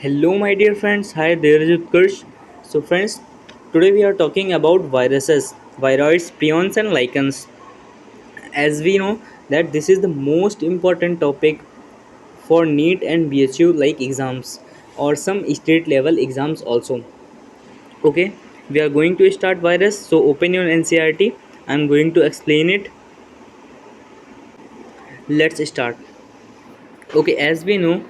Hello, my dear friends. Hi, there is Utkarsh. So, friends, today we are talking about viruses, viroids, prions, and lichens. As we know that this is the most important topic for NEET and BHU like exams or some state level exams also. Okay, we are going to start virus. So, open your NCRT. I'm going to explain it. Let's start. Okay, as we know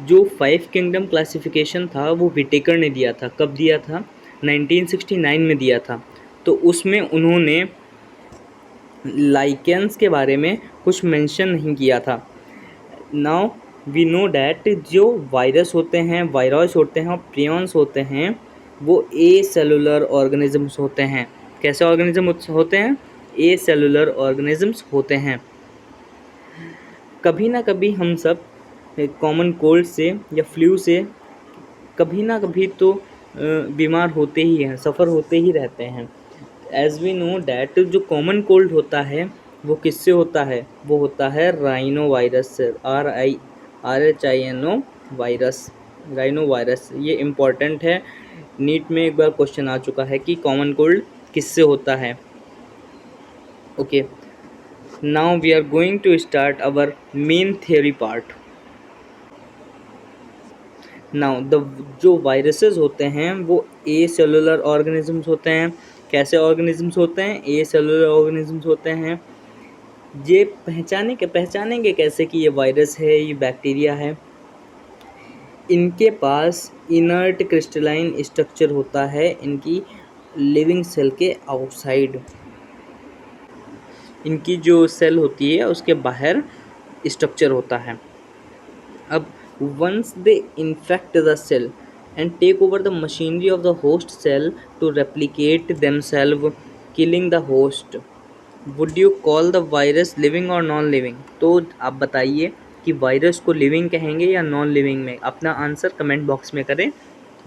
जो five kingdom classification था वो Whittaker ने दिया था। कब दिया था? 1969 में दिया था। तो उसमें उन्होंने लाइकेंस के बारे में कुछ मेंशन नहीं किया था। नाउ वी नो डैट जो वायरस होते हैं, वायरस होते हैं और प्रियॉन्स होते हैं वो ए सेलुलर ऑर्गेनिजम्स होते हैं। कैसे ऑर्गेनिज्म होते हैं? ए सेलुलर ऑर्गेनिजम्स होते हैं। कभी ना कभी हम सब कॉमन कोल्ड से या फ्लू से कभी ना कभी तो बीमार होते ही हैं, सफ़र होते ही रहते हैं। एज वी नो डैट जो कॉमन कोल्ड होता है वो किससे होता है? वो होता है राइनो वायरस से। RHINO virus, rhino virus. ये इम्पॉर्टेंट है, नीट में एक बार क्वेश्चन आ चुका है कि कॉमन कोल्ड किससे होता है। Okay, now we are going to start our main theory part. Now the जो वायरसेस होते हैं वो ए सेलुलर ऑर्गेनिजम्स होते हैं। कैसे ऑर्गेनिजम्स होते हैं? ए सेलुलर ऑर्गेनिजम्स होते हैं। ये पहचानेंगे कैसे कि ये वायरस है, ये बैक्टीरिया है? इनके पास इनर्ट क्रिस्टलाइन स्ट्रक्चर होता है इनकी लिविंग सेल के आउटसाइड। इनकी जो सेल होती है उसके बाहर स्ट्रक्चर होता है। अब once they infect the cell and take over the machinery of the host cell to replicate themselves, killing the host, would you call the virus living or non living? तो आप बताइए कि वायरस को living कहेंगे या non living में? अपना answer comment box में करें,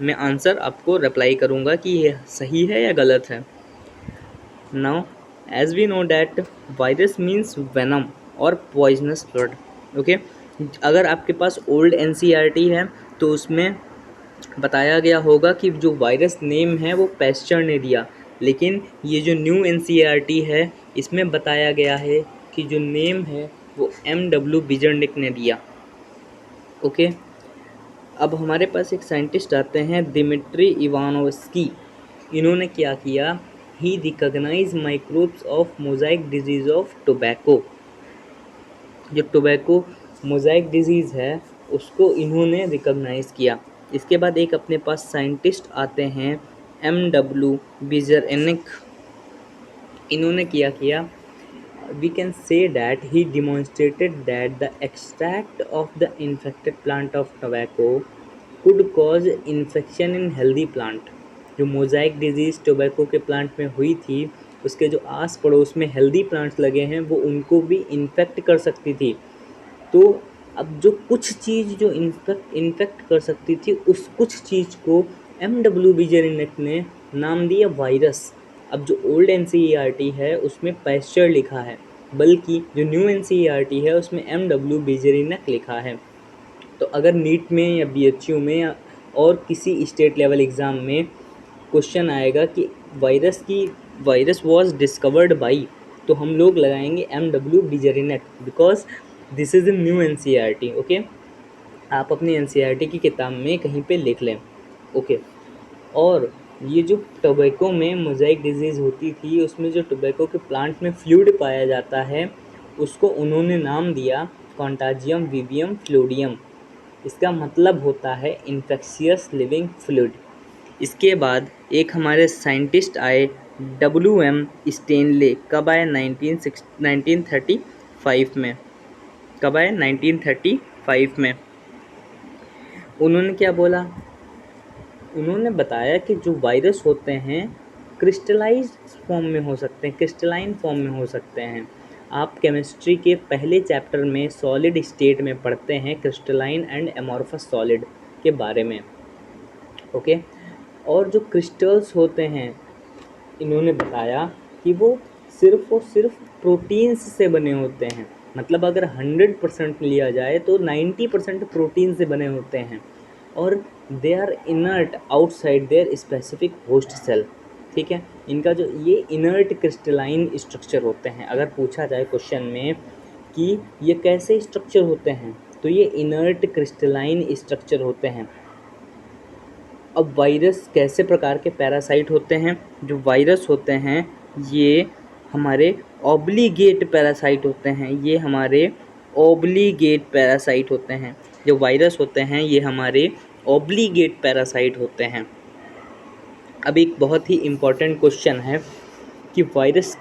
मैं आंसर आपको रिप्लाई करूँगा कि ये सही है या गलत है। Now as we know that virus means venom और पॉइजनस ब्लड। ओके, अगर आपके पास ओल्ड NCERT है तो उसमें बताया गया होगा कि जो वायरस नेम है वो पैस्चर ने दिया, लेकिन ये जो न्यू NCERT है इसमें बताया गया है कि जो नेम है वो MW बिजर्निक ने दिया। ओके, अब हमारे पास एक साइंटिस्ट आते हैं दिमित्री इवानोव्स्की। इन्होंने क्या किया? He recognise microbes of mosaic disease of tobacco. जो टोबैको मोजाइक डिजीज़ है उसको इन्होंने रिकॉग्नाइज किया। इसके बाद एक अपने पास साइंटिस्ट आते हैं MW बिजरनिक। इन्होंने क्या किया? we can say that he demonstrated that the extract of the infected plant of tobacco could cause infection in healthy plant। जो मोजाइक डिजीज़ टोबैको के प्लांट में हुई थी उसके जो आस पड़ोस में हेल्दी प्लांट्स लगे हैं वो उनको भी इन्फेक्ट कर सकती थी। तो अब जो कुछ चीज़ जो इन्फेक्ट कर सकती थी उस कुछ चीज़ को MW बिजरनिक ने नाम दिया वायरस। अब जो ओल्ड NCERT है उसमें पैस्चर लिखा है, बल्कि जो न्यू NCERT है उसमें MW बिजरनिक लिखा है। तो अगर नीट में या BHU में या और किसी स्टेट लेवल एग्ज़ाम में क्वेश्चन आएगा कि वायरस वॉज डिस्कवर्ड बाई, तो हम लोग लगाएंगे MW Beijerinck, because this is a new NCERT। Okay, आप अपनी NCERT की किताब में कहीं पे लिख लें। ओके, और ये जो टोबैको में मोजाइक डिजीज़ होती थी उसमें जो टोबैको के प्लांट में फ्लूइड पाया जाता है उसको उन्होंने नाम दिया कॉन्टाजियम विवियम फ्लूडियम। इसका मतलब होता है इन्फेक्शियस लिविंग फ्लूइड। इसके बाद एक हमारे साइंटिस्ट आए WM स्टेनले। कब आए? 1935 में। कब आए? 1935 में। उन्होंने क्या बोला? उन्होंने बताया कि जो वायरस होते हैं क्रिस्टलाइज फॉर्म में हो सकते हैं, क्रिस्टलाइन फॉर्म में हो सकते हैं। आप केमिस्ट्री के पहले चैप्टर में सॉलिड स्टेट में पढ़ते हैं क्रिस्टलाइन एंड एमॉर्फस सॉलिड के बारे में। ओके, और जो क्रिस्टल्स होते हैं इन्होंने बताया कि वो सिर्फ और सिर्फ प्रोटीन्स से बने होते हैं। मतलब अगर 100% लिया जाए तो 90% प्रोटीन से बने होते हैं। और they are inert outside their specific host cell. ठीक है, इनका जो ये इनर्ट क्रिस्टलाइन स्ट्रक्चर होते हैं, अगर पूछा जाए क्वेश्चन में कि ये कैसे स्ट्रक्चर होते हैं, तो ये इनर्ट क्रिस्टलाइन स्ट्रक्चर होते हैं। अब वायरस कैसे प्रकार के पैरासाइट होते हैं? जो वायरस होते हैं ये हमारे ऑब्लिगेट पैरासाइट होते हैं, ये हमारे ऑब्लिगेट पैरासाइट होते हैं। जो वायरस होते हैं ये हमारे ऑब्लिगेट पैरासाइट होते हैं। अब एक बहुत ही इम्पॉर्टेंट क्वेश्चन है कि वायरस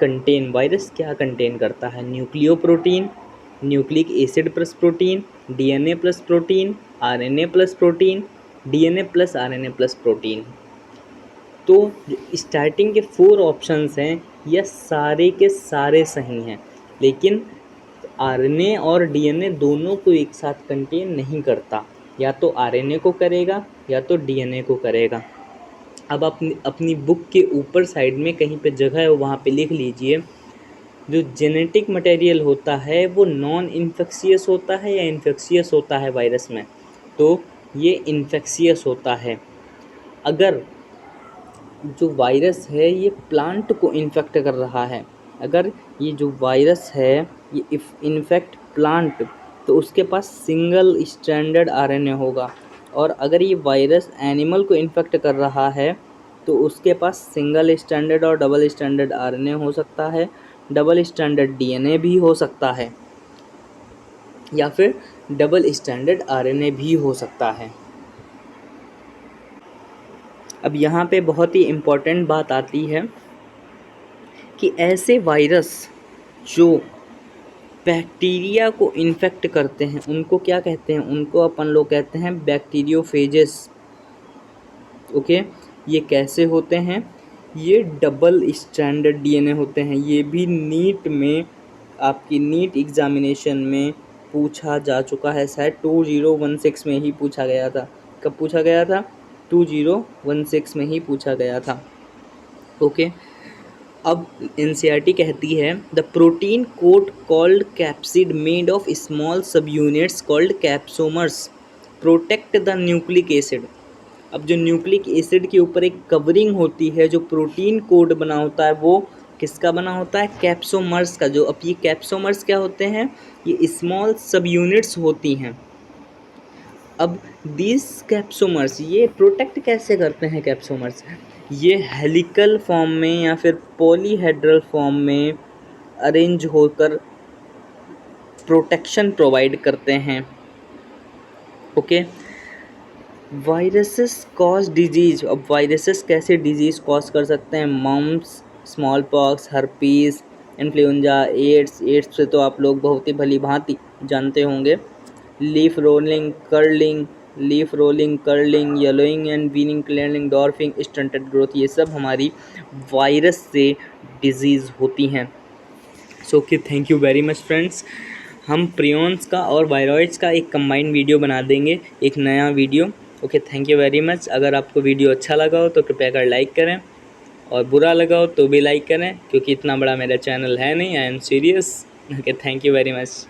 क्या कंटेन करता है? Nucleoprotein, nucleic acid plus protein, DNA plus protein, RNA plus protein, DNA plus RNA plus protein. तो जो स्टार्टिंग के 4 ऑप्शंस हैं यह सारे के सारे सही हैं, लेकिन आरएनए और डीएनए दोनों को एक साथ कंटेन नहीं करता, या तो आरएनए को करेगा या तो डीएनए को करेगा। अब अपनी बुक के ऊपर साइड में कहीं पे जगह है वहाँ पे लिख लीजिए, जो जेनेटिक मटेरियल होता है वो नॉन इन्फेक्शियस होता है या इन्फेक्शियस होता है वायरस में? तो ये इन्फेक्शियस होता है। अगर जो वायरस है ये प्लांट को इन्फेक्ट कर रहा है, अगर ये जो वायरस है ये इन्फेक्ट प्लांट, तो उसके पास सिंगल स्ट्रैंडेड आरएनए होगा। और अगर ये वायरस एनिमल को इन्फेक्ट कर रहा है तो उसके पास सिंगल स्ट्रैंडेड और डबल स्ट्रैंडेड आरएनए हो सकता है, डबल स्ट्रैंडेड डीएनए भी हो सकता है, या फिर डबल स्ट्रैंडेड आरएनए भी हो सकता है। अब यहाँ पे बहुत ही इम्पोर्टेंट बात आती है कि ऐसे वायरस जो बैक्टीरिया को इन्फेक्ट करते हैं उनको क्या कहते हैं? उनको अपन लोग कहते हैं बैक्टीरियोफेजेस। ओके, ये कैसे होते हैं? ये डबल स्ट्रैंडेड डीएनए होते हैं। ये भी नीट में, आपकी नीट एग्जामिनेशन में पूछा जा चुका है, शायद 2016 में ही पूछा गया था। कब पूछा गया था? 2016 में ही पूछा गया था। ओके, अब एनसीईआरटी कहती है the protein coat called capsid made of small subunits called capsomeres protect the nucleic acid. अब जो न्यूक्लिक एसिड के ऊपर एक कवरिंग होती है, जो प्रोटीन कोड बना होता है, वो किसका बना होता है? कैप्सोमर्स का। जो अब ये कैप्सोमर्स क्या होते हैं? ये स्मॉल सब यूनिट्स होती हैं। अब दिस कैप्सोमर्स ये प्रोटेक्ट कैसे करते हैं? कैप्सोमर्स ये हेलिकल फॉर्म में या फिर पॉलीहेड्रल फॉर्म में अरेंज होकर प्रोटेक्शन प्रोवाइड करते हैं। Okay, viruses cause disease. अब वायरसेस कैसे डिजीज़ कॉज कर सकते हैं? Mumps, small pox, herpes, influenza, AIDS से तो आप लोग बहुत ही भली भांति जानते होंगे। Leaf rolling curling, yellowing and weaning, clearing, dwarfing, stunted growth, ये सब हमारी वायरस से डिजीज़ होती हैं। सो कि thank you very much friends. हम प्रियॉन्स का और वायरॉइड्स का एक कंबाइंड वीडियो बना देंगे, एक नया video. Okay, thank you very much. अगर आपको वीडियो अच्छा लगा हो तो कृपया कर लाइक करें, और बुरा लगा हो तो भी लाइक करें, क्योंकि इतना बड़ा मेरा चैनल है नहीं। I am serious. Okay, thank you very much.